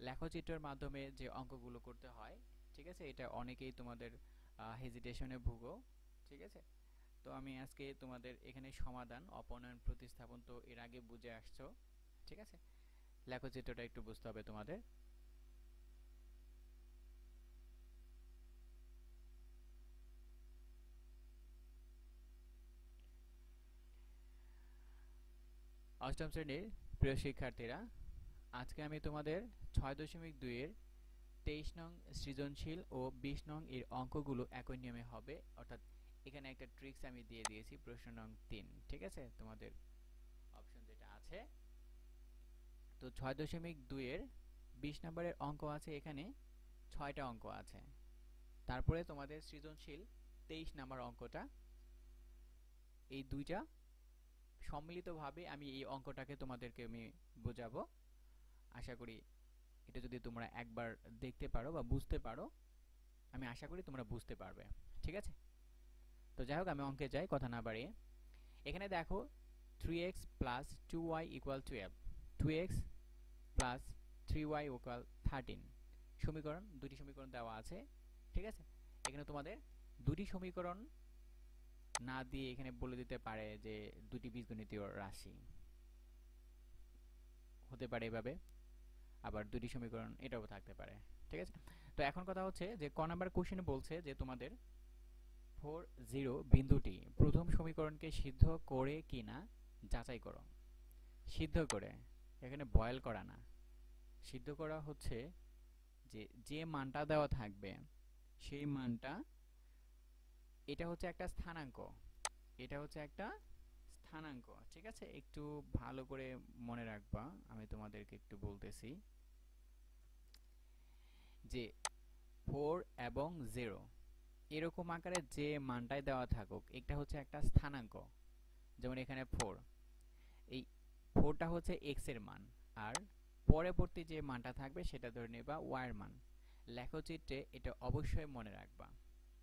লেখচিত্রের মাধ্যমে যে অঙ্কগুলো করতে হয়, ঠিক আছে, এটা অনেকেই তোমাদের হেজিটেশনে ভুগো, ঠিক আছে। তো আমি আজকে তোমাদের এখানে সমাধান, অপনয়ন, প্রতিস্থাপন তো এর আগে বুঝে আসছো, ঠিক আছে। লেখচিত্রটা একটু বুঝতে হবে তোমাদের। অষ্টম শ্রেণীর প্রিয় শিক্ষার্থীরা, আজকে আমি তোমাদের 6.2 এর 23 নং সৃজনশীল ও 20 নং এর অঙ্কগুলো একই নিয়মে হবে, অর্থাৎ এখানে একটা ট্রিক্স আমি দিয়ে দিয়েছি প্রশ্ন নং 3, ঠিক আছে, তোমাদের অপশন যেটা আছে। তো 6.2 এর 20 নম্বরের অঙ্ক আছে, এখানে 6টা অঙ্ক আছে। তারপরে তোমাদের সৃজনশীল 23 নম্বর অঙ্কটা, এই দুইটা সম্মিলিতভাবে আমি এই অঙ্কটাকে তোমাদেরকে আমি বোঝাবো। আশা করি এটা যদি তোমরা একবার দেখতে পারো বা বুঝতে পারো, আমি আশা করি তোমরা বুঝতে পারবে, ঠিক আছে। তো যাই হোক, আমি অঙ্কে যাই কথা না বাড়িয়ে। এখানে দেখো 3x plus 2y equal 12, 2x plus 3y equal 13 সমীকরণ, দুটি সমীকরণ দেওয়া আছে, ঠিক আছে। এখানে তোমাদের দুটি সমীকরণ না দিয়ে এখানে বলে দিতে পারে যে দুটি বীজগণিতীয় রাশি হতে পারে এভাবে, আবার দুটি সমীকরণ এটাও থাকতে পারে, ঠিক আছে। তো এখন কথা হচ্ছে যে ক নাম্বার কোশ্চেনে বলছে যে তোমাদের 4 0 বিন্দুটি প্রথম সমীকরণকে সিদ্ধ করে কিনা যাচাই করো। সিদ্ধ করে, এখানে বয়েল করা না, সিদ্ধ করা হচ্ছে যে যে মানটা দেওয়া থাকবে সেই মানটা, এটা হচ্ছে একটা স্থানাঙ্ক, এটা হচ্ছে একটা স্থানাঙ্ক, ঠিক আছে। একটু ভালো করে মনে রাখবা, আমি তোমাদেরকে একটু বলতেছি যে 4 এবং 0 এরকম আকারে যে মানটাই দেওয়া থাকুক, এটা হচ্ছে একটা স্থানাঙ্ক। যেমন এখানে 4, এই 4টা হচ্ছে x এর মান, আর পরবর্তী যে মানটা থাকবে সেটা ধরে নেবা y এর মান। লেখচিত্রে এটা অবশ্যই মনে রাখবা,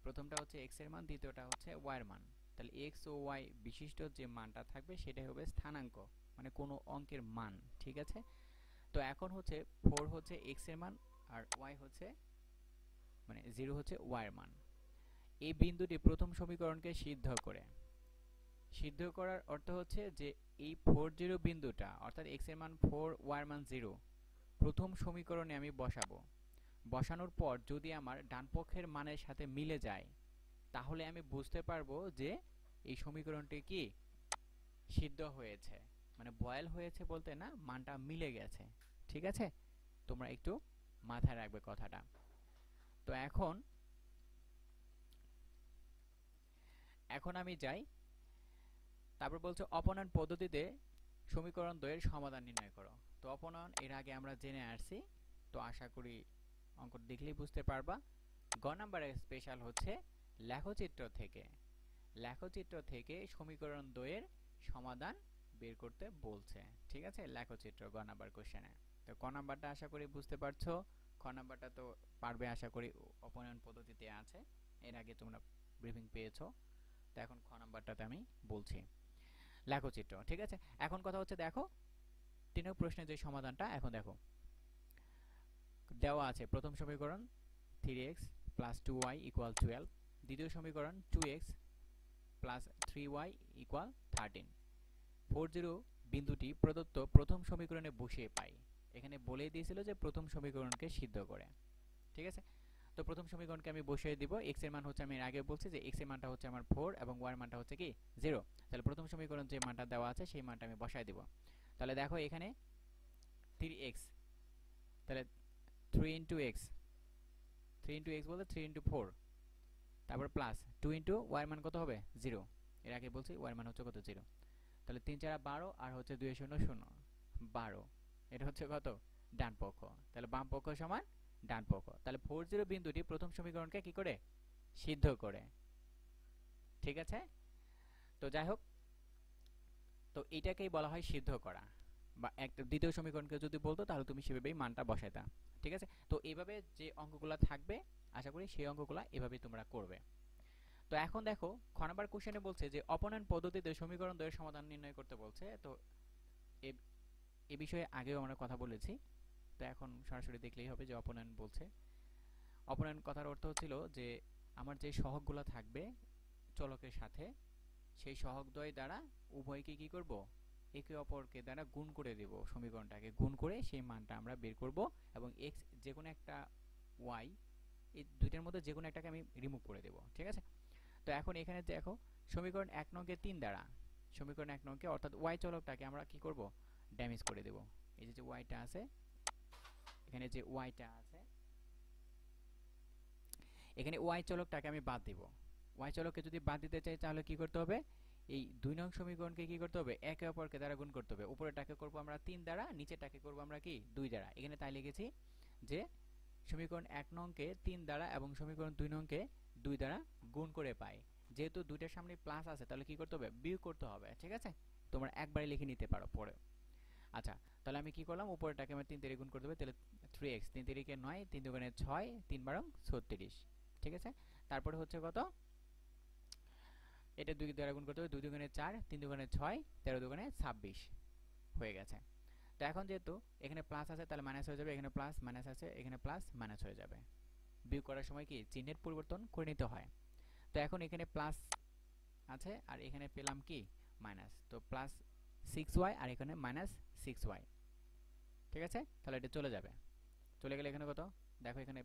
প্রথমটা হচ্ছে x এর মান, দ্বিতীয়টা হচ্ছে y এর মান। তাহলে x ও y বিশিষ্ট যে মানটা থাকবে সেটাই হবে স্থানাঙ্ক, মানে কোনো অঙ্কের মান, ঠিক আছে। তো এখন হচ্ছে 4 হচ্ছে x এর মান, আর y হচ্ছে, মানে 0 হচ্ছে y এর মান। এই বিন্দুটি প্রথম সমীকরণকে সিদ্ধ করে, সিদ্ধ করার অর্থ হচ্ছে যে এই 4 0 বিন্দুটা, অর্থাৎ x এর মান 4, y এর মান 0, প্রথম সমীকরণে আমি বসাবো। বসানোর পর যদি আমার ডান পক্ষের মানের সাথে মিলে যায়, তাহলে আমি বুঝতে পারবো যে এই সমীকরণটি কি সিদ্ধ হয়েছে, মানে বয়েল হয়েছে বলতে না, মানটা মিলে গেছে, ঠিক আছে। তোমরা একটু মাথায় রাখবে কথাটা। তো এখন এখন আমি যাই, তারপর বলছে অপনয়ন পদ্ধতিতে সমীকরণ দ্বয়ের সমাধান নির্ণয় করো। তো অপনয়ন এর আগে আমরা জেনে আসছি, তো আশা করি অঙ্ক দেখলেই বুঝতে পারবা। গ নাম্বারের স্পেশাল হচ্ছে লেখচিত্র থেকে, লেখচিত্র থেকে সমীকরণ দ্বয়ের সমাধান বের করতে বলছে, ঠিক আছে। লেখচিত্র গ নাম্বার কোশ্চেনে। তো ক নাম্বারটা আশা করি বুঝতে পারছো, খ নাম্বারটা তো পারবে আশা করি, অপনয়ন পদ্ধতিতে আছে, এর আগে তোমরা ব্রিফিং পেয়েছো। তো এখন খ নাম্বারটাতে আমি বলছি লেখচিত্র, ঠিক আছে। এখন কথা হচ্ছে দেখো 3 নং প্রশ্নের যে সমাধানটা, এখন দেখো দেওয়া আছে প্রথম সমীকরণ 3x প্লাস 2y ইকুয়াল 12, দ্বিতীয় সমীকরণ 2x প্লাস 3y ইকুয়াল 13। 4 0 বিন্দুটি প্রদত্ত প্রথম সমীকরণে বসিয়ে পাই। এখানে বলেই দিয়েছিল যে প্রথম সমীকরণকে সিদ্ধ করে, ঠিক আছে। তো প্রথম সমীকরণকে আমি বসিয়ে দিব, x এর মান হচ্ছে, আমি এর আগে বলছি যে x এর মানটা হচ্ছে আমার 4 এবং y এর মানটা হচ্ছে কি 0। তাহলে প্রথম সমীকরণ যে মানটা দেওয়া আছে সেই মানটা আমি বসায় দিব। তাহলে দেখো এখানে 3x, তাহলে 3 ইন্টু এক্স, 3 ইন্টু এক্স বলতে 3 ইন্টু 4, তারপর প্লাস 2 ইন্টু ওয়াই এর মান কত হবে 0, এর আগে বলছি ওয়াই এর মান হচ্ছে কত 0। তাহলে 3 4 12 আর হচ্ছে 2 0 0 12, এটা হচ্ছে কত ডান পক্ষ, তাহলে বাম পক্ষ সমান ডান পক্ষ। তাহলে 4 0 বিন্দুটি প্রথম সমীকরণকে কি করে সিদ্ধ করে, ঠিক আছে। তো যাই হোক, তো এটাকেই বলা হয় সিদ্ধ করা, বা একটা দ্বিতীয় সমীকরণকে যদি বলতো তাহলে তুমি সেভাবেই মানটা বসাইতা, ঠিক আছে। তো এইভাবে যে অঙ্কগুলো থাকবে আশা করি সেই অঙ্কগুলো এভাবেই তোমরা করবে। তো এখন দেখো খ নাম্বার কোশ্চেনে বলছে যে অপনয়ন পদ্ধতিতে সমীকরণ দ্বয়ের সমাধান নির্ণয় করতে বলছে। তো এ বিষয়ে আগেও আমরা কথা বলেছি, তো এখন সরাসরি দেখলেই হবে যে অপোনেন্ট বলছে। অপোনেন্ট কথার অর্থ হচ্ছিল যে আমার যে সহগগুলো থাকবে চলকের সাথে, সেই সহগদ্বয় দ্বারা উভয়কে কি করব, একে অপরকে দ্বারা গুণ করে দেব, সমীকরণটাকে গুণ করে সেই মানটা আমরা বের করব, এবং এক্স যে কোনো একটা ওয়াই, এই দুইটার মধ্যে যে কোনো একটাকে আমি রিমুভ করে দেব। ঠিক আছে? তো এখন এখানে দেখো সমীকরণ 1 নংকে 3 দ্বারা, সমীকরণ 1 নংকে অর্থাৎ ওয়াই চলকটাকে আমরা কি করব, ড্যামেজ করে দেব। এই যে ওয়াইটা আছে, এখানে যে ওয়াইটা আছে, এখানে ওয়াই চলকটাকে আমি বাদ দিব। ওয়াই চলককে যদি বাদ দিতে চাই তাহলে কি করতে হবে, এই 2 নং সমীকরণকে কি করতে হবে, একে অপরকে দ্বারা গুণ করতে হবে। উপরেরটাকে করব আমরা 3 দ্বারা, নিচেরটাকে করব আমরা কি 2 দ্বারা। এখানে তাই লিখেছি যে সমীকরণ 1 নংকে 3 দ্বারা এবং সমীকরণ 2 নংকে 2 দ্বারা গুণ করে পাই। যেহেতু দুইটার সামনে প্লাস আছে তাহলে কি করতে হবে, বিয়োগ করতে হবে। ঠিক আছে? তোমরা একবারে লিখে নিতে পারো পরে। আচ্ছা, তাহলে আমি কি করলাম, উপরেরটাকে আমি 3 দিয়ে গুণ করতে হবে, তাহলে 3x, 3 3 9, 3 2 6, 3 12 36। ঠিক আছে? তারপরে হচ্ছে কত, এটা 2 দ্বারা গুণ করতে হবে, 2 2 4, 3 2 6, 13 2 26 হয়ে গেছে। তো এখন যেহেতু এখানে প্লাস আছে তাহলে মাইনাস হয়ে যাবে, এখানে প্লাস মাইনাস আছে, এখানে প্লাস মাইনাস হয়ে যাবে। বিয়োগ করার সময় কি চিহ্নের পরিবর্তন করে নিতে হয়। তো এখন এখানে প্লাস আছে আর এখানে পেলাম কি মাইনাস, তো প্লাস 6y আর এখানে মাইনাস 6y। ঠিক আছে? তাহলে এটা চলে যাবে, চলে গেলে এখানে কত দেখো, এখানে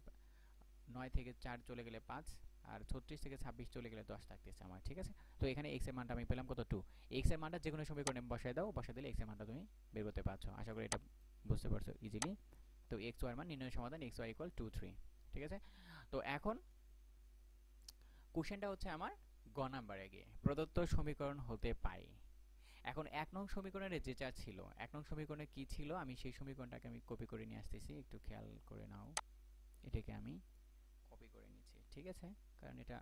9 থেকে 4 চলে গেলে 5, আর 36 থেকে 26 চলে গেলে 10 থাকতেছে আমার। ঠিক আছে? তো এখানে x এর মানটা আমি পেলাম কত, 2। x এর মানটা যে কোনো সমীকরণে বসায় দাও, বসায় দিলে x এর মানটা তুমি বের করতে পারছো। আশা করি এটা বুঝতে পারছো ইজিলি। তো x y এর মান নির্ণয় সমাধান x y = 2 3। ঠিক আছে? তো এখন কোশ্চেনটা হচ্ছে আমার গ নাম্বারে গিয়ে, প্রদত্ত সমীকরণ হতে পারে। এখন 1 নং সমীকরণের যেটা ছিল, 1 নং সমীকরণে কি ছিল, আমি সেই সমীকরণটাকে আমি কপি করে নিয়ে আসতেছি, একটু খেয়াল করে নাও। এটাকে আমি কপি করে নিচ্ছি। ঠিক আছে? কারণ এটা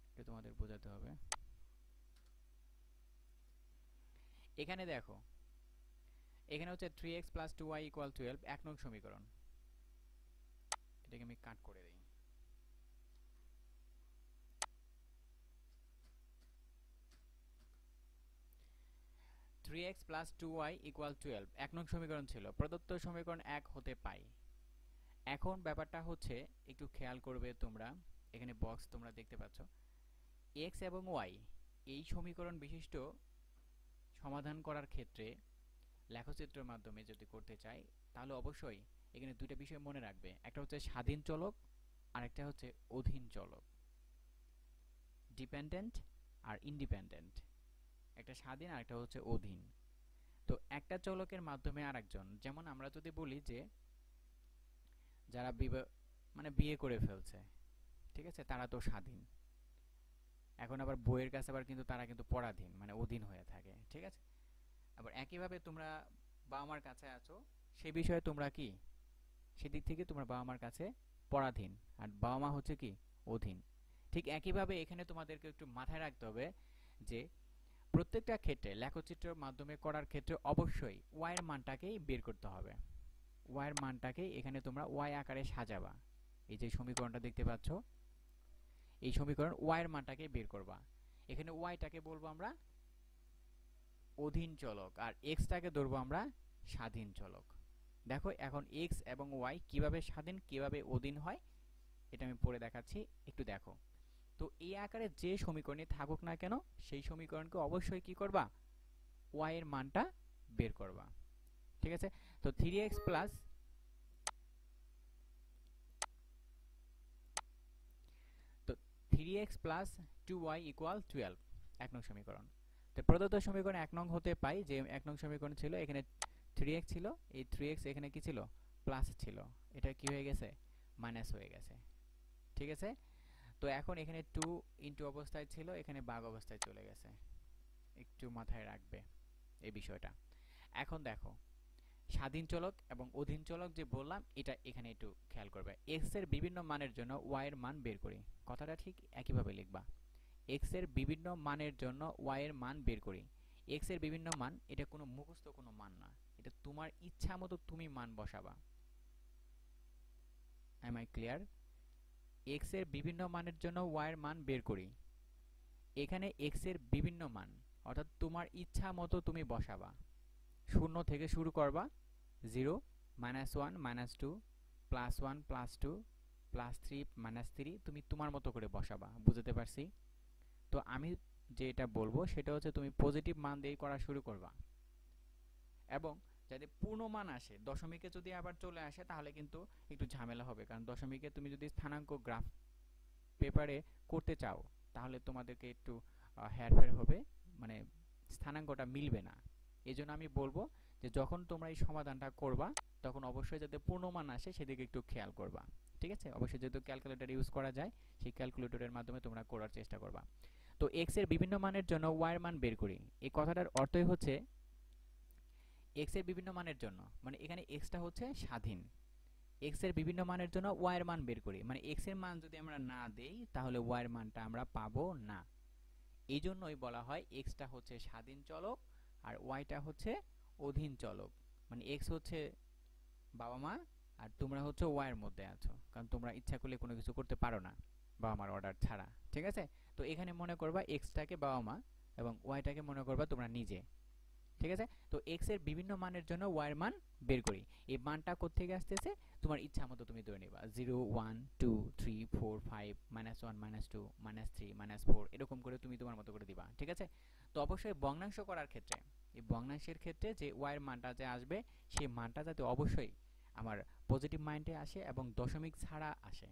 একটু তোমাদের বোঝাতে হবে। এখানে দেখো, এখানে হচ্ছে 3x + 2y = 12, 1 নং সমীকরণ। এটাকে আমি কাট করে দেই। 3x + 2y = 12, 1 নং সমীকরণ ছিল, প্রদত্ত সমীকরণ 1 হতে পায়। এখন ব্যাপারটা হচ্ছে একটু খেয়াল করবে তোমরা, এখানে বক্স তোমরা দেখতে পাচ্ছ, x এবং y এই সমীকরণ বিশিষ্ট সমাধান করার ক্ষেত্রে লেখচিত্রের মাধ্যমে যদি করতে চাই তাহলে অবশ্যই এখানে দুইটা বিষয় মনে রাখবে, একটা হচ্ছে স্বাধীন চলক আর একটা হচ্ছে অধীন চলক, ডিপেন্ডেন্ট আর ইন্ডিপেন্ডেন্ট। একটা স্বাধীন আর একটা হচ্ছে অধীন। তো একটা চলকের মাধ্যমে আরেকজন, যেমন আমরা যদি বলি যে যারা বিয়ে করে ফেলছে, ঠিক আছে, তারা তো স্বাধীন। এখন আবার বইয়ের কাছে আবার কিন্তু তারা কিন্তু পরাধীন, মানে অধীন হয়ে থাকে। ঠিক আছে? আবার একইভাবে তোমরা বাবা মার কাছে আছো, সেই বিষয়ে তোমরা কি, সেদিক থেকে তোমরা বাবা মার কাছে পরাধীন, আর বাবা মা হচ্ছে কি অধীন। ঠিক একইভাবে এখানে তোমাদেরকে একটু মাথায় রাখতে হবে যে প্রত্যেকটা ক্ষেত্রে লেখচিত্রের মাধ্যমে করার ক্ষেত্রে অবশ্যই ওয়াই এর মানটাকেই বের করতে হবে। ওয়াই এর মানটাকে এখানে তোমরা ওয়াই আকারে সাজাবা। এই যে সমীকরণটা দেখতে পাচ্ছ, এই সমীকরণ ওয়াই এর মানটাকে বের করবা। এখানে ওয়াইটাকে বলবো আমরা অধীন চলক আর এক্সটাকে ধরবো আমরা স্বাধীন চলক। দেখো এখন এক্স এবং ওয়াই কিভাবে স্বাধীন কিভাবে অধীন হয় এটা আমি পরে দেখাচ্ছি, একটু দেখো। তো এই আকারে যে সমীকরণে থাকুক না কেন সেই সমীকরণকে অবশ্যই কি করবা, ওয়াই এর মানটা বের করবা। ঠিক আছে? তো 3x প্লাস তো 3x প্লাস 2y = 12, 1 নং সমীকরণ। তো প্রদত্ত সমীকরণ 1 নং হতে পাই, যে 1 নং সমীকরণ ছিল এখানে 3x ছিল, এই 3x এখানে কি ছিল, প্লাস ছিল, এটা কি হয়ে গেছে, মাইনাস হয়ে গেছে। ঠিক আছে? তো এখন এখানে 2 ইনটু অবস্থায় ছিল, এখানে ভাগ অবস্থায় চলে গেছে, একটু মাথায় রাখবে এই বিষয়টা। এখন দেখো স্বাধীন চলক এবং অধীন চলক যে বললাম এটা এখানে একটু খেয়াল করবে। x এর বিভিন্ন মানের জন্য y এর মান বের করি, কথাটা ঠিক একইভাবে লিখবা। x এর বিভিন্ন মানের জন্য y এর মান বের করি। x এর বিভিন্ন মান এটা কোনো মুখস্থ কোনো মান না, এটা তোমার ইচ্ছা মতো তুমি মান বসাবা। Am I clear? x এর বিভিন্ন মানের জন্য y এর মান বের করি। এখানে x এর বিভিন্ন মান অর্থাৎ তোমার ইচ্ছা মতো তুমি বসাবা, শূন্য থেকে শুরু করবা, 0 -1 -2 +1 +2 +3 -3 তুমি তোমার মতো করে বসাবা। বুঝতে পারছি? তো আমি যেটা বলবো সেটা হচ্ছে তুমি পজিটিভ মান দিয়ে করা শুরু করবা, এবং যদি পূর্ণ মান আসে, দশমিকে যদি আবার চলে আসে তাহলে কিন্তু একটু ঝামেলা হবে, কারণ দশমিকে তুমি যদি স্থানাঙ্ক গ্রাফ পেপারে করতে চাও তাহলে তোমাদেরকে একটু হেরফের হবে, মানে স্থানাঙ্কটা মিলবে না। এই জন্য আমি বলবো যে যখন তোমরা এই সমাধানটা করবা তখন অবশ্যই যাতে পূর্ণমান আসে সেদিকে একটু খেয়াল করবা। ঠিক আছে? অবশ্যই যেহেতু ক্যালকুলেটর ইউজ করা যায় সেই ক্যালকুলেটরের মাধ্যমে তোমরা করার চেষ্টা করবা। তো এক্স এর বিভিন্ন মানের জন্য ওয়াই এর মান বের করি। এই কথাটার অর্থই হচ্ছে এক্স এর বিভিন্ন মানের জন্য, মানে এখানে এক্সটা হচ্ছে স্বাধীন, এক্স এর বিভিন্ন মানের জন্য ওয়াই এর মান বের করি, মানে এক্স এর মান যদি আমরা না দেই তাহলে ওয়াই এর মানটা আমরা পাবো না। এই জন্যই বলা হয় এক্সটা হচ্ছে স্বাধীন চলক আর ওয়াইটা হচ্ছে অধীন চলক, মানে এক্স হচ্ছে বাবা মা আর তোমরা হচ্ছে ওয়াই এর মধ্যে আছো, কারণ তোমরা ইচ্ছা করলে কোনো কিছু করতে পারো না বাবা মার অর্ডার ছাড়া। ঠিক আছে? তো এখানে মনে করবা এক্সটাকে বাবা মা এবং ওয়াইটাকে মনে করবা তোমরা নিজে। ঠিক আছে? তো এক্স এর বিভিন্ন মানের জন্য ওয়াই এর মান বের করি। এই মানটা কোত্থেকে আসতেছে তোমার ইচ্ছা মতো তুমি ধরে নিবা, 0 1 2 3 4 5 -1 -2 -3 -4 এরকম করে তুমি তোমার মতো করে দিবা। ঠিক আছে? তো অবশ্যই ভগ্নাংশ করার ক্ষেত্রে, এই ভগ্নাংশের ক্ষেত্রে যে ওয়াই এর মানটা যে আসবে সেই মানটা যাতে অবশ্যই আমার পজিটিভ মাইন্ডে আসে এবং দশমিক ছাড়া আসে,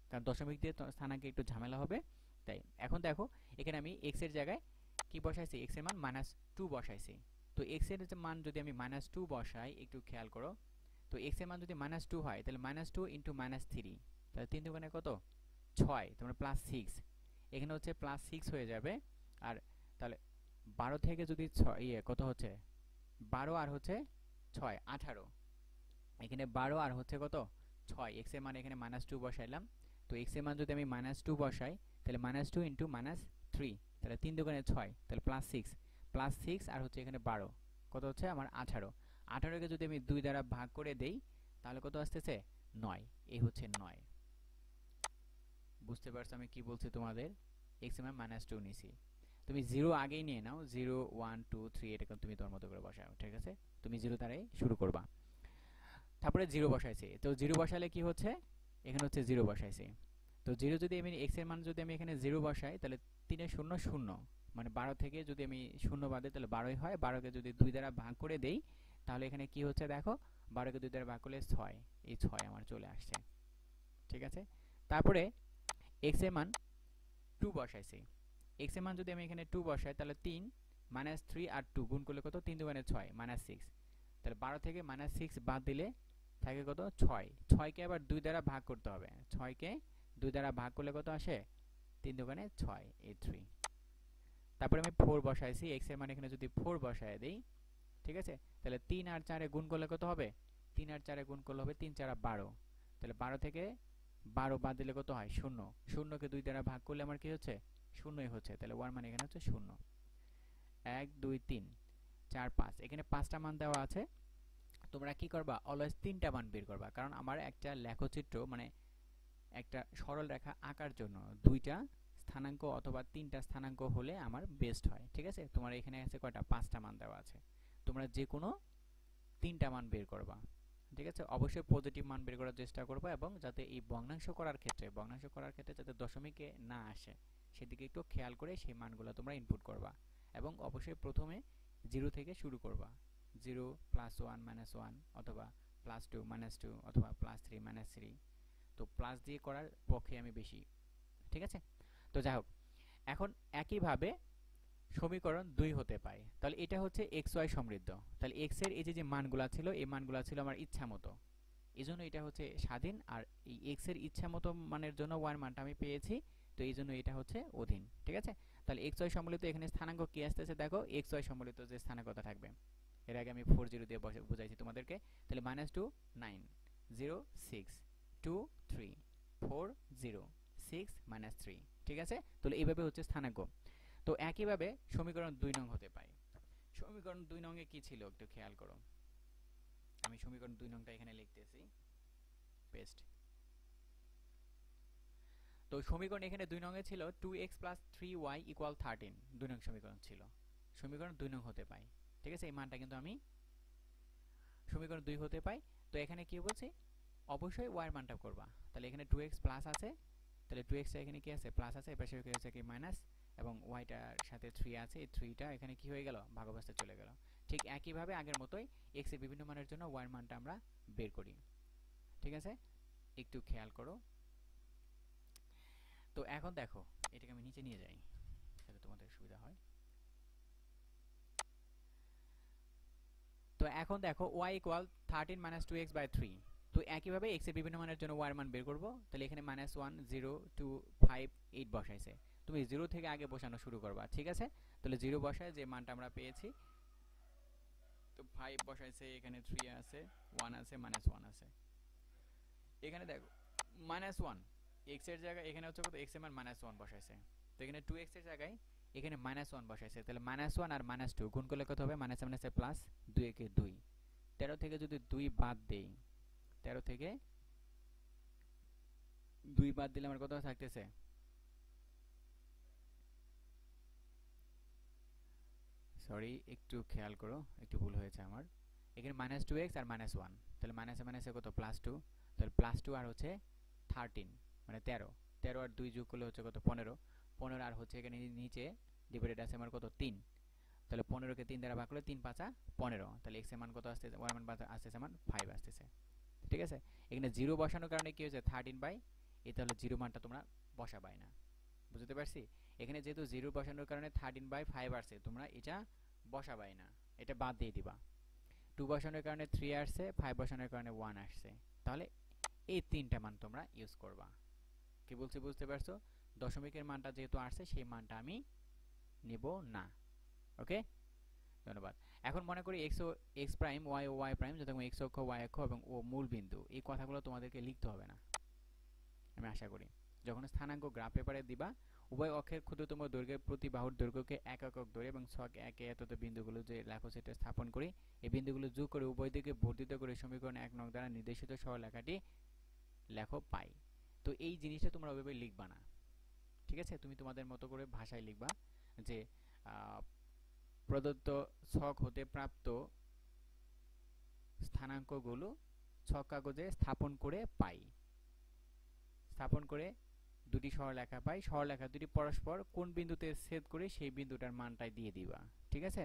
কারণ দশমিক দিয়ে স্থানাঙ্কে একটু ঝামেলা হবে। তাই এখন দেখো এখানে আমি এক্স এর জায়গায় কি বসাইছি, এক্স এর মান -2 বসাইছি। তো এক্স এর মান যদি আমি -2 বসাই, একটু খেয়াল করো, তো এক্স এর মান যদি -2 হয় তাহলে -2 × -3, তাহলে 3 দুগুণে কত 6, তোমরা +6, এখানে হচ্ছে +6 হয়ে যাবে। আর তাহলে 12 থেকে যদি 6 কত হচ্ছে 12 আর হচ্ছে 6 18, এখানে 12 আর হচ্ছে কত 6, এক্স এর মান এখানে -2 বসাইলাম। তো এক্স এর মান যদি আমি -2 বসাই তাহলে -2 × -3, তাহলে 3 দুগুণে 6, তাহলে +6 আর হচ্ছে এখানে 12, কত হচ্ছে আমার 18, 18কে যদি আমি 2 দ্বারা ভাগ করে দেই তাহলে কত আসতেছে 9, এই হচ্ছে 9। বুঝতে পারছো আমি কি বলছি তোমাদের? এক্স এর মান -2 নিছি, তুমি 0 আগেই নিয়ে নাও, 0 1 2 3 এটা তুমি তোমার মতো করে বসাও। ঠিক আছে? তুমি 0 দ্বারাই শুরু করবা। তারপরে 0 বসাইছি, তো 0 বসালে কি হচ্ছে এখানে হচ্ছে 0 বসাইছি। তো 0 যদি আমি এক্স এর মান যদি আমি এখানে 0 বসাই তাহলে 3 এর 0 0, মানে 12 থেকে যদি আমি 0 বাদে তাহলে 12ই হয়। 12কে যদি 2 দ্বারা ভাগ করে দেই তাহলে এখানে কি হচ্ছে দেখো, 12কে 2 দ্বারা ভাগ করলে 6, এই 6 আমার চলে আসছে। ঠিক আছে? তারপরে এক্স এর মান 2 বসাইছি, এক্স এর মান যদি আমি এখানে 2 বসাই তাহলে 3 -3 আর 2 গুণ করলে কত 3 দুগুণে 6 -6, তাহলে 12 থেকে -6 বাদ দিলে থাকে কত 6, 6কে আবার 2 দ্বারা ভাগ করতে হবে, 6কে 2 দ্বারা ভাগ করলে কত আসে 3 দুগুণে 6, এই 3। তারপরে আমি 4 বসাইছি, এক্স এর মান এখানে যদি 4 বসায় দেই, ঠিক আছে, তাহলে 3 আর 4 এ গুণ করলে কত হবে 3 আর 4 এ গুণ করলে হবে 3 4 12, তাহলে 12 থেকে 12 বাদ দিলে কত হয় 0, 0কে 2 দ্বারা ভাগ করলে আমার কি হচ্ছে 0ই হচ্ছে, তাহলে ওয়ার মান এখানে হচ্ছে 0। 1 2 3 4 5, এখানে 5টা মান দেওয়া আছে। তোমরা কি করবা অলওয়েজ 3টা মান বের করবা, কারণ আমার একটা লেখচিত্র মানে একটা সরল রেখা আঁকার জন্য 2টা স্থানাঙ্ক অথবা 3টা স্থানাঙ্ক হলে আমার বেস্ট হয়। ঠিক আছে? তোমার এখানে আছে কয়টা 5টা মান দেওয়া আছে, তোমরা যে কোনো 3টা মান বের করবা। ঠিক আছে? অবশ্যই পজিটিভ মান বের করার চেষ্টা করবা এবং যাতে এই ভগ্নাংশ করার ক্ষেত্রে যাতে দশমিকে না আসে সেদিকে একটু খেয়াল করে সেই মানগুলো তোমরা ইনপুট করবা, এবং অবশ্যই প্রথমে 0 থেকে শুরু করবা, 0 +1 -1 অথবা +2 -2 অথবা +3 -3, তো প্লাস দিয়ে করার পক্ষে আমি বেশি। ঠিক আছে? তো যাই হোক, এখন একইভাবে সমীকরণ 2 হতে পায়, তাহলে এটা হচ্ছে এক্স ওয়াই সমৃদ্ধ, তাহলে এক্স এর এই যে মানগুলা ছিল এই মানগুলা ছিল আমার ইচ্ছা মতো, এই জন্য এটা হচ্ছে স্বাধীন, আর এই এক্স এর ইচ্ছা মতো মানের জন্য ওয়াই মানটা আমি পেয়েছি, তো এই জন্য এটা হচ্ছে অধীন। ঠিক আছে? তাহলে এক্স ওয়াই সম্মিলিত এখানে স্থানাঙ্ক কি আসতেছে দেখো, এক্স ওয়াই সম্মিলিত যে স্থানাঙ্কটা থাকবে, এর আগে আমি 40 দিয়ে বুঝাইছি তোমাদেরকে, তাহলে -2 9 0 6 2 3 4 0 6 -3। ঠিক আছে? তাহলে এইভাবে হচ্ছে স্থানাঙ্ক। তো একইভাবে সমীকরণ 2 নং হতে পায়। সমীকরণ 2 নং এ কি ছিল একটু খেয়াল করো, আমি সমীকরণ 2 নংটা এখানে লিখতেছি, পেস্ট। তো সমীকরণ এখানে 2 নং এ ছিল 2x + 3y = 13, 2 নং সমীকরণ ছিল, সমীকরণ 2 নং হতে পায়। ঠিক আছে? এই মানটা কিন্তু আমি সমীকরণ 2 হতে পাই। তো এখানে কি বলছে অবশ্যই y এর মানটা করবা তাহলে এখানে 2x প্লাস আছে তাহলে 2x টা এখানে কি আছে প্লাস আছে এপাশে কি হচ্ছে কি মাইনাস এবং y টার সাথে 3 আছে এই 3 টা এখানে কি হয়ে গেল ভাগ অবস্থায় চলে গেল ঠিক একই ভাবে আগের মতোই x এর বিভিন্ন মানের জন্য y এর মানটা আমরা বের করি ঠিক আছে একটু খেয়াল করো তো এখন দেখো এটাকে আমি নিচে নিয়ে যাই যাতে তোমাদের সুবিধা হয় তো এখন দেখো y ইকুয়াল 13 2x 3 তো একই ভাবে x এর বিভিন্ন মানের জন্য y এর মান বের করব তাহলে এখানে -1 0 2 5 8 বসাইছে তুমি 0 থেকে আগে বসানো শুরু করবা ঠিক আছে তাহলে 0 বসায় যে মানটা আমরা পেয়েছি তো 5 বসাইছে এখানে 3 আছে 1 আছে -1 আছে এখানে দেখো -1 x এর জায়গায় এখানে হচ্ছে কত x এর মান -1 বসাইছে তো এখানে 2x এর জায়গায় এখানে -1 বসাইছে তাহলে -1 আর -2 গুণ করলে কত হবে -1 প্লাস 2 একে 2 13 থেকে যদি 2 বাদ দেই 13 থেকে 2 বাদ দিলে আমার কত থাকতেছে সরি একটু খেয়াল করো একটু ভুল হয়েছে আমার এখানে -2x আর -1 তাহলে মাইনাসে কত +2 তাহলে +2 আর হচ্ছে 13 মানে 13 13 আর 2 যোগ করলে হচ্ছে কত 15 15 আর হচ্ছে এখানে নিচে ডিভাইডেড আছে আমার কত 3 তাহলে 15 কে 3 দ্বারা ভাগ করলে 3 5 15 তাহলে x এর মান কত আসছে y এর মান আসছে মান 5 আসছে ঠিক আছে এখানে 0 বসানোর কারণে কি হয়েছে 13 বাই এটা হলো 0 মানটা তোমরা বসাবাই না বুঝতে পারছি এখানে যেহেতু 0 বসানোর কারণে 13 বাই 5 আসছে তোমরা এটা বসাবাই না এটা বাদ দিয়ে দিবা 2 বসানোর কারণে 3 আসছে 5 বসানোর কারণে 1 আসছে তাহলে এই তিনটা মান তোমরা ইউজ করবা কি বলছি বুঝতে পারছো দশমিকের মানটা যেহেতু আসছে সেই মানটা আমি নিব না ওকে ধন্যবাদ এখন মনে করি x ও x প্রাইম y ও y প্রাইম যখন x অক্ষ y অক্ষ এবং ও মূল বিন্দু এই কথাগুলো তোমাদেরকে লিখতে হবে না আমি আশা করি যখন স্থানাঙ্ক গ্রাফ পেপারে দিবা উভয় অক্ষের ক্ষুদ্রতম দৈর্ঘ্যের প্রতি বাহুর দৈর্ঘ্যকে এক একক ধরে এবং ছক একে এতত বিন্দুগুলো যে লেখো সেটা স্থাপন করি এই বিন্দুগুলো যোগ করে উভয় দিকে বর্ধিত করে সমীকরণ 1 নং দ্বারা নির্দেশিত সরলরেখাটি লেখো পাই তো এই জিনিসটা তোমরা ওইভাবে লিখবা না ঠিক আছে তুমি তোমাদের মতো করে ভাষায় লিখবা যে প্রদত্ত ছক হতে প্রাপ্ত স্থানাঙ্কগুলো ছক কাগজে স্থাপন করে পাই স্থাপন করে দুটি সরলরেখা পাই সরলরেখা দুটি পরস্পর কোন বিন্দুতে ছেদ করে সেই বিন্দুটার মানটাই দিয়ে দিবা ঠিক আছে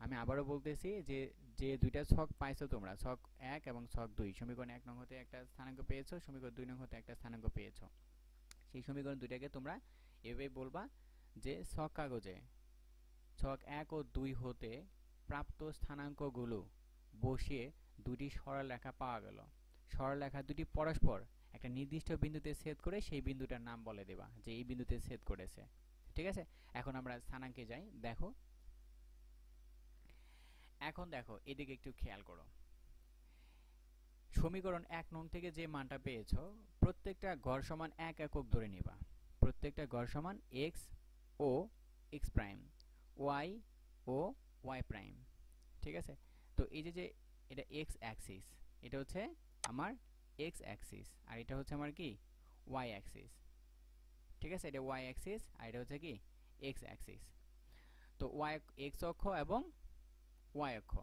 আমি আবারও বলতেছি যে যে দুইটা ছক পাইছো তোমরা ছক 1 এবং ছক 2 সমীকরণ 1 নং হতে একটা স্থানাঙ্ক পেয়েছো সমীকরণ 2 নং হতে একটা স্থানাঙ্ক পেয়েছো সেই সমীকরণ দুইটাকে তোমরা এভাবে বলবা যে ছক কাগজে ছক 1 ও 2 হতে প্রাপ্ত স্থানাঙ্কগুলো বসিয়ে দুটি সরলরেখা পাওয়া গেল সরলরেখা দুটি পরস্পর একটা নির্দিষ্ট বিন্দুতে ছেদ করে সেই বিন্দুটার নাম বলে দেবা যে এই বিন্দুতে ছেদ করেছে ঠিক আছে এখন আমরা স্থানাঙ্কে যাই দেখো এখন দেখো এদিকে একটু খেয়াল করো সমীকরণ 1 নং থেকে যে মানটা পেয়েছো প্রত্যেকটা গড় সমান 1 একক ধরে নিবা প্রত্যেকটা গড় সমান x ও x প্রাইম y ও y প্রাইম ঠিক আছে তো এই যে এটা x অ্যাক্সিস এটা হচ্ছে আমার x অ্যাক্সিস আর এটা হচ্ছে আমার কি y অ্যাক্সিস ঠিক আছে এটা y অ্যাক্সিস আর এটা হচ্ছে কি x অ্যাক্সিস তো y x অক্ষ এবং y অক্ষ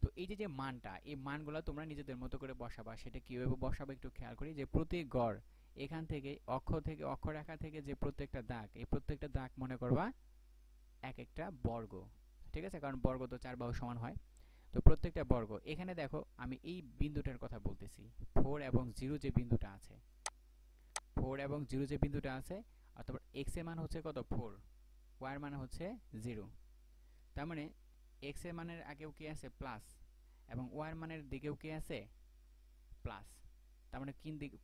তো এই যে মানটা এই মানগুলো তোমরা নিজেদের মতো করে বসাবা সেটা কিভাবে বসাবে একটু খেয়াল করি যে প্রতি গড় এখান থেকে অক্ষরেখা থেকে যে প্রত্যেকটা দাগ এই প্রত্যেকটা দাগ মনে করবা এক একটা বর্গ ঠিক আছে কারণ বর্গ তো 4 বাহু সমান হয় তো প্রত্যেকটা বর্গ এখানে দেখো আমি এই বিন্দুটার কথা বলতেছি 4 এবং 0 যে বিন্দুটা আছে 4 এবং 0 যে বিন্দুটা আছে অথবা x এর মান হচ্ছে কত 4 y এর মান হচ্ছে 0 তার মানে x এর মানের আগেও কি আছে প্লাস এবং y এর মানের দিকেও কি আছে প্লাস তার মানে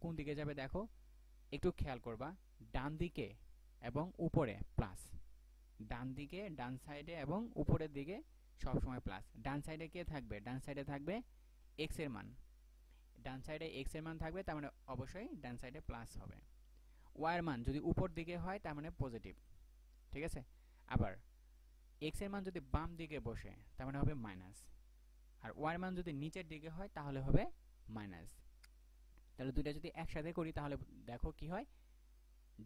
কোন দিকে যাবে দেখো একটু খেয়াল করবা ডান দিকে এবং উপরে প্লাস ডান দিকে ডান সাইডে এবং উপরের দিকে সব সময় প্লাস ডান সাইডে কে থাকবে ডান সাইডে থাকবে x এর মান ডান সাইডে x এর মান থাকবে তার মানে অবশ্যই ডান সাইডে প্লাস হবে y এর মান যদি উপর দিকে হয় তার মানে পজিটিভ ঠিক আছে আবার x এর মান যদি বাম দিকে বসে তার মানে হবে মাইনাস আর y এর মান যদি নিচের দিকে হয় তাহলে হবে মাইনাস তাহলে দুইটা যদি একসাথে করি তাহলে দেখো কি হয়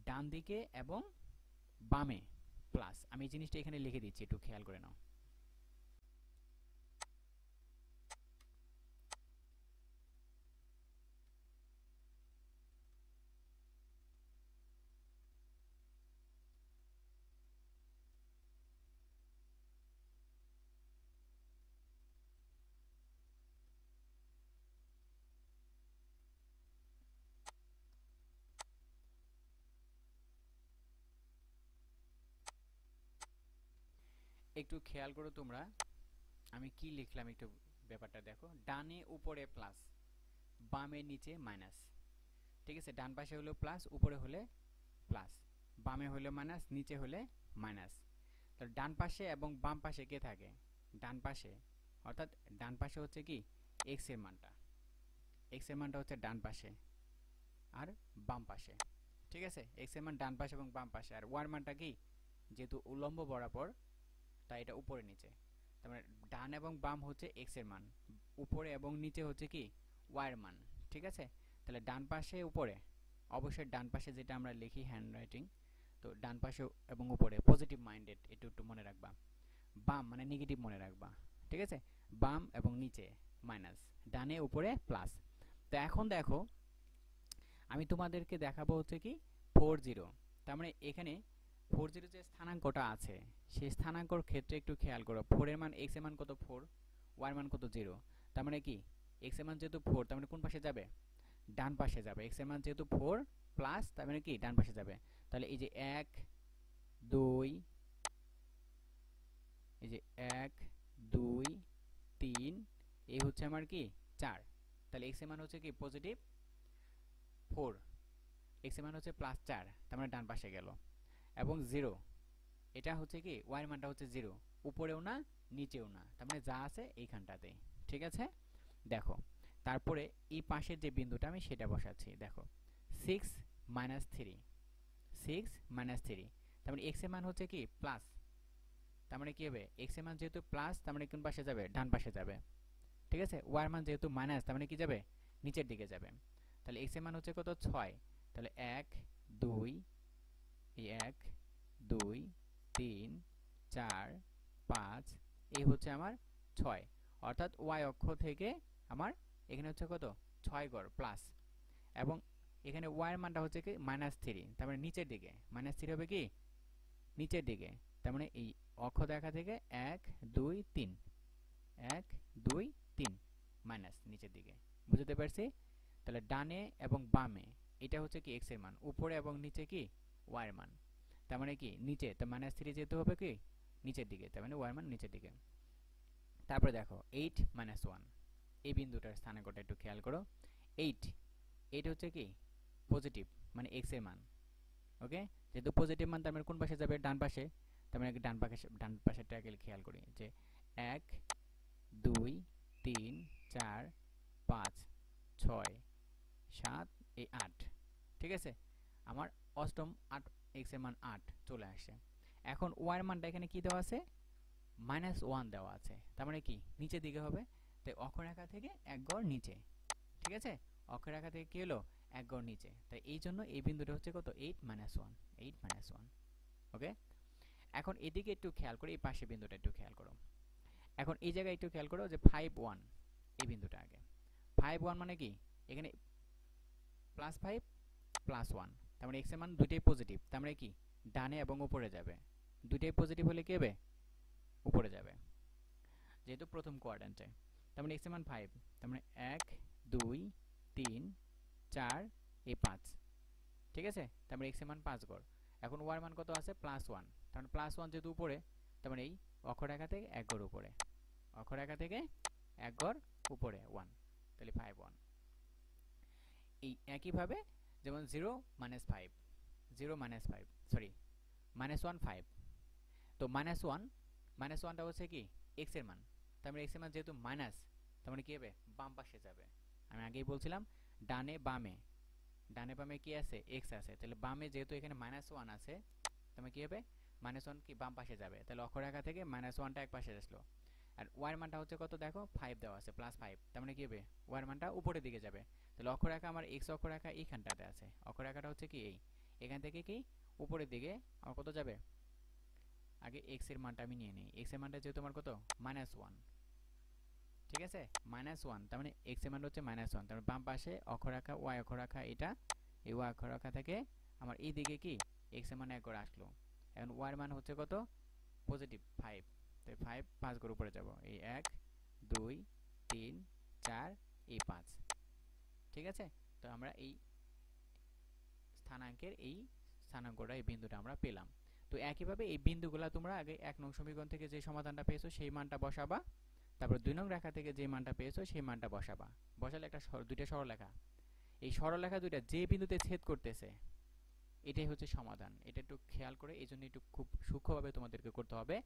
ডান দিকে এবং বামে প্লাস আমি এই জিনিসটা এখানে লিখে দিচ্ছি একটু খেয়াল করে নাও একটু খেয়াল করো তোমরা, আমি কি লিখলাম একটু ব্যাপারটা দেখো। ডানে উপরে প্লাস, বামে নিচে মাইনাস। ঠিক আছে, ডান পাশে হলো প্লাস, উপরে হলে প্লাস, বামে হলে মাইনাস, নিচে হলে মাইনাস। তো ডান পাশে এবং বাম পাশে কে থাকে? ডান পাশে, অর্থাৎ ডান পাশে হচ্ছে কি এক্স এর মানটা, এক্স এর মানটা হচ্ছে ডান পাশে আর বাম পাশে। ঠিক আছে, এক্স এর মান ডান পাশে এবং বাম পাশে, আর ওয়ার মানটা কি, যেহেতু উলম্ব বরাবর তাই এটা উপরে নিচে। তার মানে ডান এবং বাম হচ্ছে এক্স এর মান, উপরে এবং নিচে হচ্ছে কি ওয়াই এর মান। ঠিক আছে, তাহলে ডান পাশে উপরে, অবশ্যই ডান পাশে যেটা আমরা লিখি হ্যান্ড রাইটিং, তো ডান পাশে এবং উপরে পজিটিভ মাইন্ডেড, একটু একটু মনে রাখবা। বাম মানে নেগেটিভ মনে রাখবা। ঠিক আছে, বাম এবং নিচে মাইনাস, ডানে উপরে প্লাস। তো এখন দেখো আমি তোমাদেরকে দেখাবো হচ্ছে কি 40, তার মানে এখানে 40 যে স্থানাঙ্কটা আছে সেই স্থানাঙ্কর ক্ষেত্রে একটু খেয়াল করো। 4 এর মান, x এর মান কত 4, y এর মান কত 0। তার মানে কি x এর মান যেহেতু 4, তার মানে কোন পাশে যাবে? ডান পাশে যাবে। x এর মান যেহেতু 4 প্লাস, তার মানে কি ডান পাশে যাবে। তাহলে এই যে 1 2, এই যে 1 2 3, এই হচ্ছে আমার কি 4। তাহলে x এর মান হচ্ছে কি পজিটিভ 4, x এর মান হচ্ছে +4, তার মানে ডান পাশে গেল। এবং 0, এটা হচ্ছে কি y এর মানটা হচ্ছে 0, উপরেও না নিচেও না, তার মানে যা আছে এইখানটাতেই। ঠিক আছে, দেখো তারপরে এই পাশের যে বিন্দুটা আমি সেটা বসাচ্ছি। দেখো 6 3, 6 3, তার মানে x এর মান হচ্ছে কি প্লাস, তার মানে কি হবে x এর মান যেহেতু প্লাস, তার মানে কোন পাশে যাবে? ডান পাশে যাবে। ঠিক আছে, y এর মান যেহেতু মাইনাস, তার মানে কি যাবে? নিচের দিকে যাবে। তাহলে x এর মান হচ্ছে কত 6, তাহলে 1 2, এই 1 2 3 4 5, এই হচ্ছে আমার 6, অর্থাৎ y অক্ষ থেকে আমার এখানে হচ্ছে কত 6 গড় প্লাস। এবং এখানে y এর মানটা হচ্ছে কি -3, তার মানে নিচের দিকে, -3 হবে কি নিচের দিকে। তার মানে এই অক্ষ দেখা থেকে 1 2 3, 1 2 3 মাইনাস নিচের দিকে। বুঝতে পারছি? তাহলে ডানে এবং বামে এটা হচ্ছে কি x এর মান, উপরে এবং নিচে কি y এর মান। তার মানে কি নিচে, তো -3 যেতে হবে কি নিচের দিকে, তার মানে y এর মান নিচের দিকে। তারপরে দেখো 8 1, এই বিন্দুটার স্থানাঙ্কটা একটু খেয়াল করো। 8 হচ্ছে কি পজিটিভ, মানে x এর মান। ওকে, যেহেতু পজিটিভ মান, তার মানে কোন পাশে যাবে? ডান পাশে। তার মানে ডান পাশেরটা আগে খেয়াল করি, যে 1 2 3 4 5 6 7 এই 8। ঠিক আছে, আমার অষ্টম 8, x এর মান 8 চলে আসে। এখন y এর মানটা এখানে কি দেওয়া আছে? -1 দেওয়া আছে, তার মানে কি নিচের দিকে হবে। তাই অক্ষরেখা থেকে এক গড় নিচে। ঠিক আছে, অক্ষরেখা থেকে কি হলো এক গড় নিচে। তাই এই জন্য এই বিন্দুটা হচ্ছে কত 8 1, 8 1। ওকে, এখন এদিকে একটু খেয়াল করো, এই পাশে বিন্দুটা একটু খেয়াল করো। এখন এই জায়গায় একটু খেয়াল করো যে 5 1, এই বিন্দুটা আগে 5 1 মানে কি এখানে +5 +1, তার মানে x এর মান দুইটাই পজিটিভ, তার মানে কি ডানে এবং উপরে যাবে। দুইটাই পজিটিভ হলে কি হবে? উপরে যাবে, যেহেতু প্রথম কোয়াড্র্যান্টে। তার মানে x এর মান 5, তার মানে 1 2 3 4 এই 5। ঠিক আছে, তার মানে x এর মান 5 গড়। এখন y এর মান কত আছে? +1, তার মানে +1 যেহেতু উপরে, তার মানে এই অক্ষরেখা থেকে এক গড় উপরে, অক্ষরেখা থেকে এক গড় উপরে 1, তাহলে 5 1। এই একইভাবে যেমন 0 -5, 0 -5 সরি -1 5, তো -1টা হচ্ছে কি x এর মান। তার মানে x এর মান যেহেতু মাইনাস, তার মানে কি হবে? বাম পাশে যাবে। আমি আগেই বলছিলাম ডানে বামে কি আছে? x আছে। তাহলে বামে যেহেতু এখানে -1 আছে, তার মানে কি হবে? -1 কি বাম পাশে যাবে। তাহলে অক্ষরেখা থেকে -1টা এক পাশে আসলো। আর y এর মানটা হচ্ছে কত দেখো 5 দেওয়া আছে, +5, তার মানে কি হবে? y এর মানটা উপরের দিকে যাবে। তাহলে অক্ষরেখা আমার x অক্ষরেখা এইখানটাতে আছে, অক্ষরেখাটা হচ্ছে কি এখান থেকে কি উপরের দিকে আমার কত যাবে? আগে x এর মানটা আমি নিয়ে নেই। x এর মানটা যেহেতু আমার কত -1, ঠিক আছে -1, তার মানে x এর মান হচ্ছে -1, তার মানে বাম পাশে অক্ষরেখা y অক্ষরেখা এটা, এই y অক্ষরেখা থেকে আমার এই দিকে কি x এর মান এক করে আসলো। এখন y এর মান হচ্ছে কত? পজিটিভ 5, তাই 5 করে উপরে যাব। এই 1 2 3 4 এই 5। ঠিক আছে, তো আমরা এই স্থানাঙ্কের এই স্থানাঙ্কটা, এই বিন্দুটা আমরা পেলাম। তো একইভাবে এই বিন্দুগুলা তোমরা আগে 1 নং সমীকরণ থেকে যে সমাধানটা পেয়েছো সেই মানটা বসাবা, তারপর 2 নং রেখা থেকে যে মানটা পেয়েছো সেই মানটা বসাবা। বসালে একটা দুইটা সরলরেখা, এই সরলরেখা দুইটা যে বিন্দুতে ছেদ করতেছে এটাই হচ্ছে সমাধান। এটা একটু খেয়াল করে, এই জন্য একটু খুব সূক্ষ্মভাবে তোমাদেরকে করতে হবে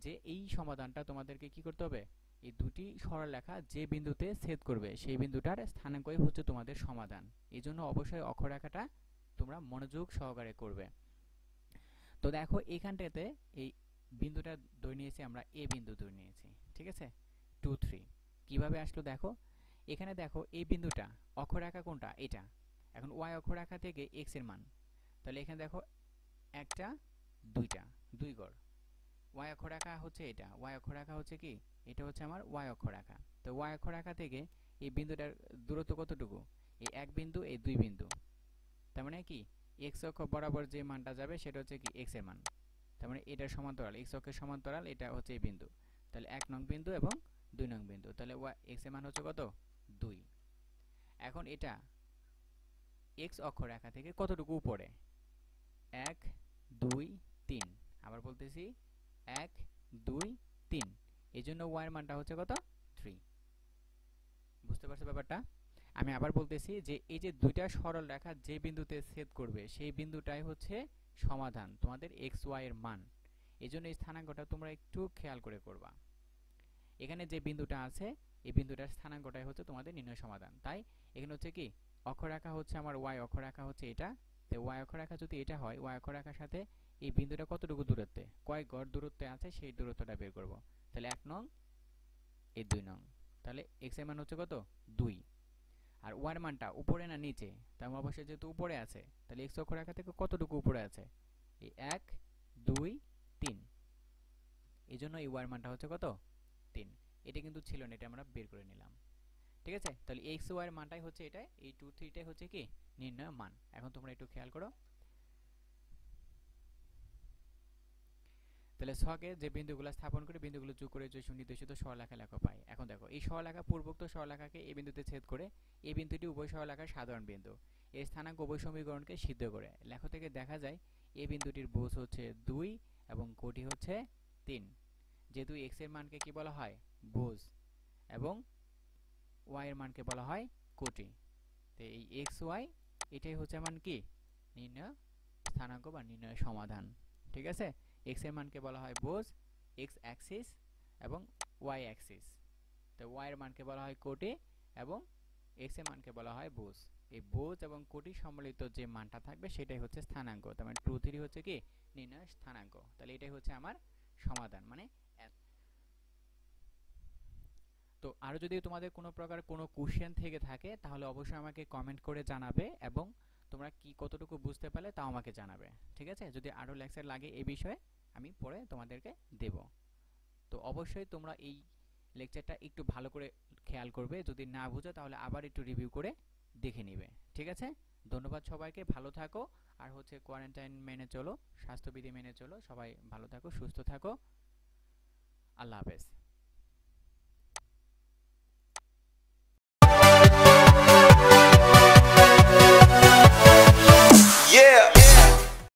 যে এই সমাধানটা তোমাদেরকে কি করতে হবে, এই দুটি সরলরেখা যে বিন্দুতে ছেদ করবে সেই বিন্দুটার স্থানাঙ্কই হচ্ছে তোমাদের সমাধান। এই জন্য অবশ্যই অক্ষরেখাটা তোমরা মনোযোগ সহকারে করবে। তো দেখো এখানটাতে এই বিন্দুটা ধরে নিয়েছি আমরা, এ বিন্দু ধরে নিয়েছি, ঠিক আছে, 2 3। কিভাবে আসলো দেখো, এখানে দেখো এই বিন্দুটা অক্ষরেখা কোনটা, এটা। এখন ওয়াই অক্ষরেখা থেকে এক্স এর মান, তাহলে এখানে দেখো একটা দুইটা, দুই গড়। ওয়াই অক্ষরেখা হচ্ছে এটা, ওয়াই অক্ষরেখা হচ্ছে কি, এটা হচ্ছে আমার ওয়াই অক্ষরেখা। তো ওয়াই অক্ষরেখা থেকে এই বিন্দুটার দূরত্ব কতটুকু, এই এক বিন্দু, এই দুই বিন্দু। তার মানে কি, এক্স অক্ষ বরাবর যে মানটা যাবে সেটা হচ্ছে কি এক্স এর মান। তার মানে এটার সমান্তরাল, এক্স অক্ষের সমান্তরাল এটা হচ্ছে এই বিন্দু। তাহলে 1 নং বিন্দু এবং 2 নং বিন্দু, তাহলে এক্স এর মান হচ্ছে কত, 2। এখন এটা এক্স অক্ষরেখা থেকে কতটুকু উপরে, 1 2 3। আবার বলতেছি 1 2 3, এই জন্য ওয়াই এর মানটা হচ্ছে কত, 3। বুঝতে পারছো ব্যাপারটা? আমি আবার বলতেছি যে এই যে দুইটা সরল রেখা যে বিন্দুতে ছেদ করবে সেই বিন্দুটাই হচ্ছে সমাধান, তোমাদের এক্স ওয়াই এর মান। এই জন্য এই স্থানাঙ্কটা তোমরা একটু খেয়াল করে করবা। এখানে যে বিন্দুটা আছে এই বিন্দুটার স্থানাঙ্কটাই হচ্ছে তোমাদের নির্ণয় সমাধান। তাই এখানে হচ্ছে কি, অক্ষরেখা হচ্ছে আমার ওয়াই অক্ষরেখা হচ্ছে এটা, তো ওয়াই অক্ষরেখা যদি এটা হয়, ওয়াই অক্ষরেখার সাথে এই বিন্দুটা কতটুকু দূরত্বে, কয় গড় দূরত্বে আছে সেই দূরত্বটা বের করব। তাহলে 1 নং, এই 2 নং, তাহলে এক্স এর মান হচ্ছে কত, 2। আর ওয়াই এর মানটা উপরে না নিচে, তার মানে অবশ্যই যেহেতু উপরে আছে, তাহলে এক্স অক্ষরেখা থেকে কতটুকু উপরে আছে, এই 1 2 3। এই জন্য এই ওয়াই এর মানটা হচ্ছে কত, 3। এটা কিন্তু ছিল না, এটা আমরা বের করে নিলাম, ঠিক আছে। তাহলে এক্স ওয়াই এর মানটাই হচ্ছে এটা, এই 2 3 টাই হচ্ছে কি নির্ণয় মান। এখন তোমরা একটু খেয়াল করো, তাহলে ছকে যে বিন্দুগুলো স্থাপন করে বিন্দুগুলো যোগ করে যে সুনির্দেশিত সরলরেখা লেখা পাই। এখন দেখো এই সরলরেখা পূর্বোক্ত সরলরেখাকে এই বিন্দুতে ছেদ করে, এই বিন্দুটি উভয় সরলরেখার সাধারণ বিন্দু। এই স্থানাঙ্ক উভয় সমীকরণকে সিদ্ধ করে লেখা থেকে দেখা যায় এই বিন্দুটির ভুজ হচ্ছে 2 এবং কোটি হচ্ছে 3। যেহেতু এক্স এর মানকে কি বলা হয়, ভুজ, এবং ওয়াই এর মানকে বলা হয় কোটি। তো এই এক্স ওয়াই এটাই হচ্ছে মান কি, নির্ণয় স্থানাঙ্ক বা নির্ণয় সমাধান, ঠিক আছে। এক্স এর মানকে বলা হয় ভুজ, এক্স অ্যাক্সিস এবং ওয়াই অ্যাক্সিস। তো ওয়াই এর মানকে বলা হয় কোটি এবং এক্স এর মানকে বলা হয় ভুজ। এই ভুজ এবং কোটি সম্মিলিত যে মানটা থাকবে সেটাই হচ্ছে স্থানাঙ্ক। তার মানে 2 3 হচ্ছে কি নির্ণয় স্থানাঙ্ক। তাহলে এটাই হচ্ছে আমার সমাধান, মানে। তো আরো যদি তোমাদের কোনো প্রকার কোনো কোশ্চেন থেকে থাকে তাহলে অবশ্যই আমাকে কমেন্ট করে জানাবে, এবং তোমরা কি কতটুকু বুঝতে পারলে তাও আমাকে জানাবে, ঠিক আছে। যদি আরো লেকচার লাগে এই বিষয়ে আমি পরে তোমাদেরকে দেব। তো অবশ্যই তোমরা এই লেকচারটা একটু ভালো করে খেয়াল করবে, যদি না বুঝো তাহলে আবার একটু রিভিউ করে দেখে নিবে, ঠিক আছে। ধন্যবাদ সবাইকে, ভালো থাকো। আর হচ্ছে কোয়ারেন্টাইন মেনে চলো, স্বাস্থ্যবিধি মেনে চলো, সবাই ভালো থাকো, সুস্থ থাকো। আল্লাহ হাফেজ।